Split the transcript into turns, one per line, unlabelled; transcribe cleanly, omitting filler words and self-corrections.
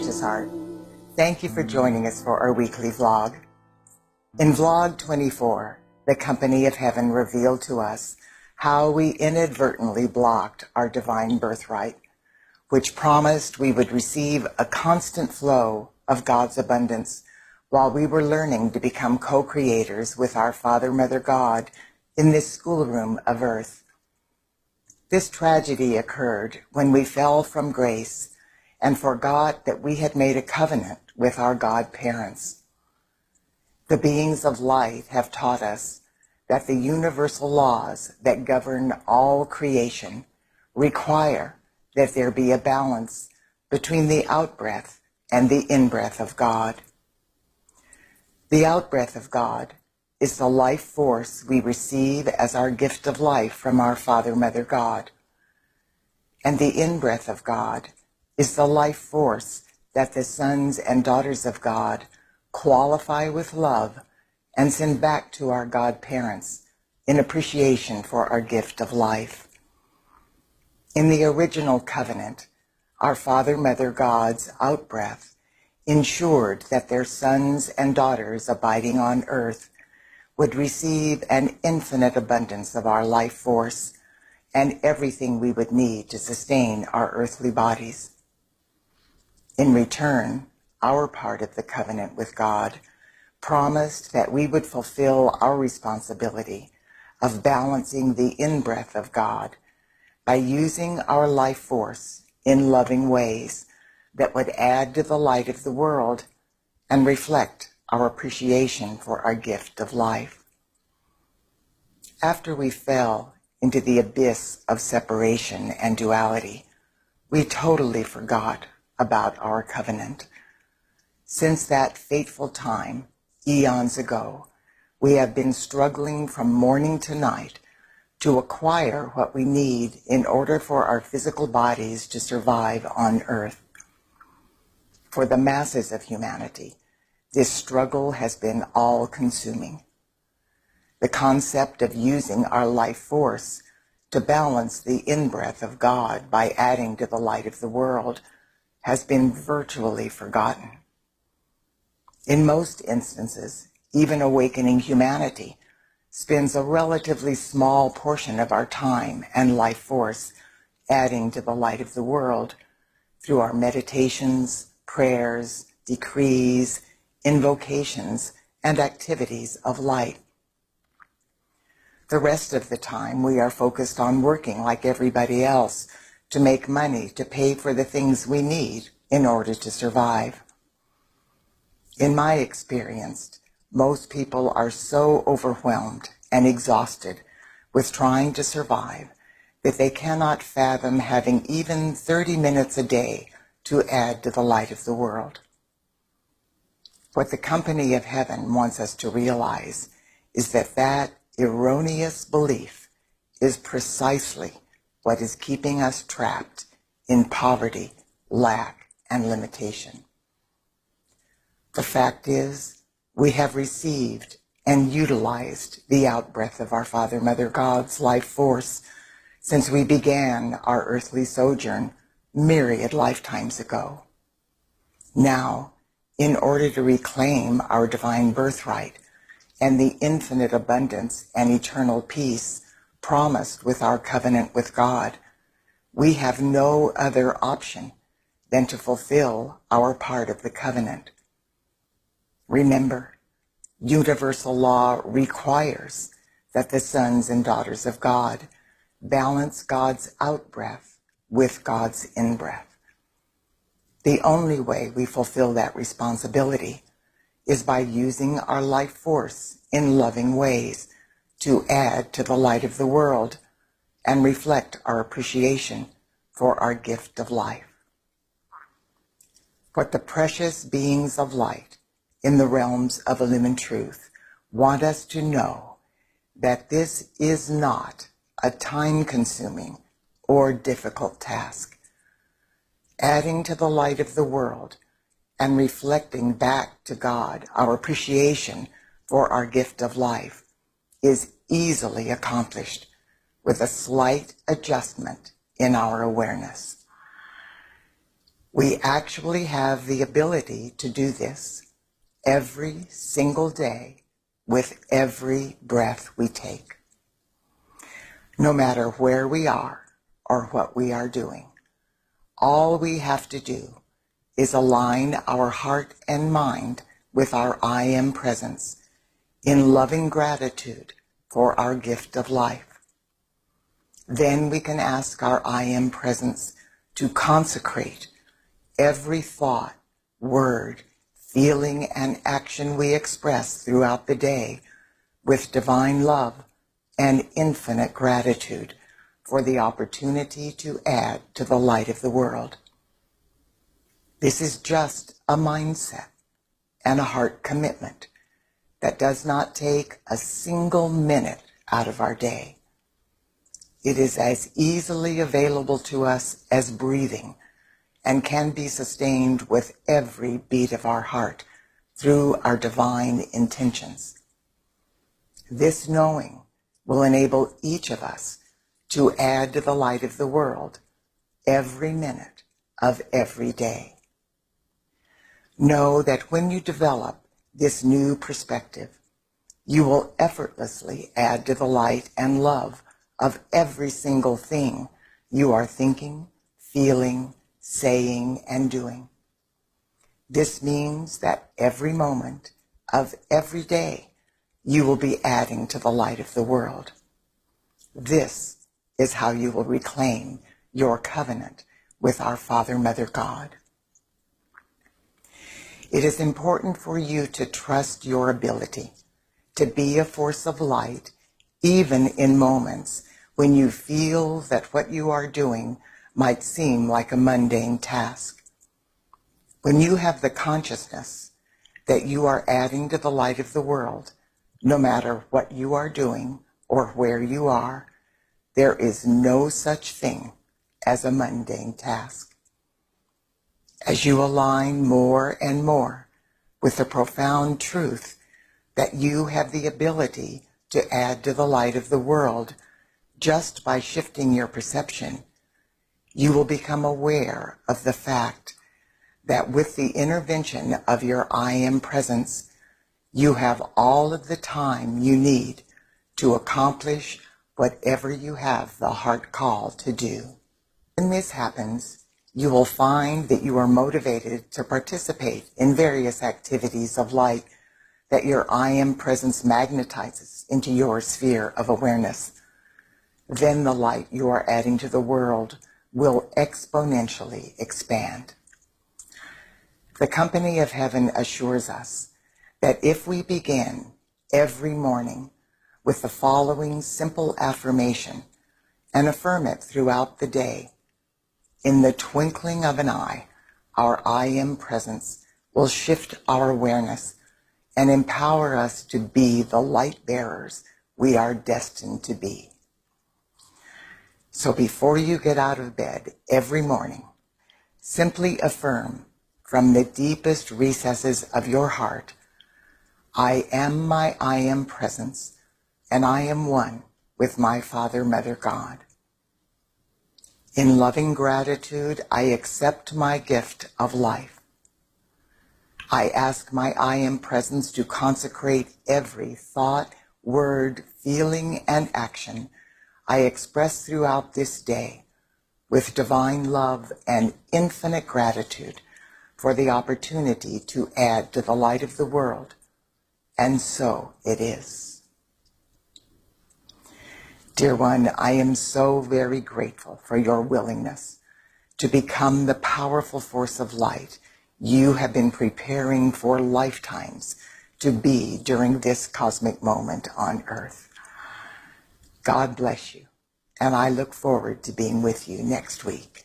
precious heart. Thank you for joining us for our weekly vlog. In vlog 24, the company of heaven revealed to us how we inadvertently blocked our divine birthright, which promised we would receive a constant flow of God's abundance while we were learning to become co-creators with our Father, Mother God in this schoolroom of earth. This tragedy occurred when we fell from grace and forgot that we had made a covenant with our God parents. The beings of light have taught us that the universal laws that govern all creation require that there be a balance between the outbreath and the inbreath of God. The outbreath of God is the life force we receive as our gift of life from our Father, Mother God. And the inbreath of God is the life force that the sons and daughters of God qualify with love and send back to our God parents in appreciation for our gift of life. In the original covenant, our Father, Mother God's outbreath ensured that their sons and daughters abiding on earth would receive an infinite abundance of our life force and everything we would need to sustain our earthly bodies. In return, our part of the covenant with God promised that we would fulfill our responsibility of balancing the inbreath of God by using our life force in loving ways that would add to the light of the world and reflect our appreciation for our gift of life. After we fell into the abyss of separation and duality, we totally forgot about our covenant. Since that fateful time, eons ago, we have been struggling from morning to night to acquire what we need in order for our physical bodies to survive on earth. For the masses of humanity, this struggle has been all-consuming. The concept of using our life force to balance the inbreath of God by adding to the light of the world has been virtually forgotten. In most instances, even awakening humanity spends a relatively small portion of our time and life force adding to the light of the world through our meditations, prayers, decrees, invocations, and activities of light. The rest of the time, we are focused on working like everybody else to make money to pay for the things we need in order to survive. In my experience, most people are so overwhelmed and exhausted with trying to survive that they cannot fathom having even 30 minutes a day to add to the light of the world. What the company of heaven wants us to realize is that erroneous belief is precisely what is keeping us trapped in poverty, lack, and limitation. The fact is, we have received and utilized the outbreath of our Father, Mother God's life force since we began our earthly sojourn myriad lifetimes ago. Now, in order to reclaim our divine birthright and the infinite abundance and eternal peace promised with our covenant with God, we have no other option than to fulfill our part of the covenant. Remember, universal law requires that the sons and daughters of God balance God's outbreath with God's inbreath. The only way we fulfill that responsibility is by using our life force in loving ways to add to the light of the world and reflect our appreciation for our gift of life. What the precious beings of light in the realms of illumined truth want us to know that this is not a time-consuming or difficult task. Adding to the light of the world and reflecting back to God our appreciation for our gift of life is easily accomplished with a slight adjustment in our awareness. We actually have the ability to do this every single day with every breath we take. No matter where we are or what we are doing, all we have to do is align our heart and mind with our I Am presence in loving gratitude for our gift of life. Then we can ask our I Am presence to consecrate every thought, word, feeling, and action we express throughout the day with divine love and infinite gratitude for the opportunity to add to the light of the world. This is just a mindset and a heart commitment that does not take a single minute out of our day. It is as easily available to us as breathing and can be sustained with every beat of our heart through our divine intentions. This knowing will enable each of us to add to the light of the world every minute of every day. Know that when you develop this new perspective, you will effortlessly add to the light and love of every single thing you are thinking, feeling, saying, and doing. This means that every moment of every day you will be adding to the light of the world. This is how you will reclaim your covenant with our Father, Mother, God. It is important for you to trust your ability to be a force of light, even in moments when you feel that what you are doing might seem like a mundane task. When you have the consciousness that you are adding to the light of the world, no matter what you are doing or where you are, there is no such thing as a mundane task. As you align more and more with the profound truth that you have the ability to add to the light of the world just by shifting your perception, you will become aware of the fact that with the intervention of your I Am presence, you have all of the time you need to accomplish whatever you have the heart call to do. When this happens, you will find that you are motivated to participate in various activities of light that your I Am presence magnetizes into your sphere of awareness. Then the light you are adding to the world will exponentially expand. The company of heaven assures us that if we begin every morning with the following simple affirmation and affirm it throughout the day, in the twinkling of an eye, our I Am presence will shift our awareness and empower us to be the light bearers we are destined to be. So before you get out of bed every morning, simply affirm from the deepest recesses of your heart, I am my I Am presence, and I am one with my Father, Mother, God. In loving gratitude, I accept my gift of life. I ask my I Am presence to consecrate every thought, word, feeling, and action I express throughout this day with divine love and infinite gratitude for the opportunity to add to the light of the world. And so it is. Dear one, I am so very grateful for your willingness to become the powerful force of light you have been preparing for lifetimes to be during this cosmic moment on Earth. God bless you, and I look forward to being with you next week.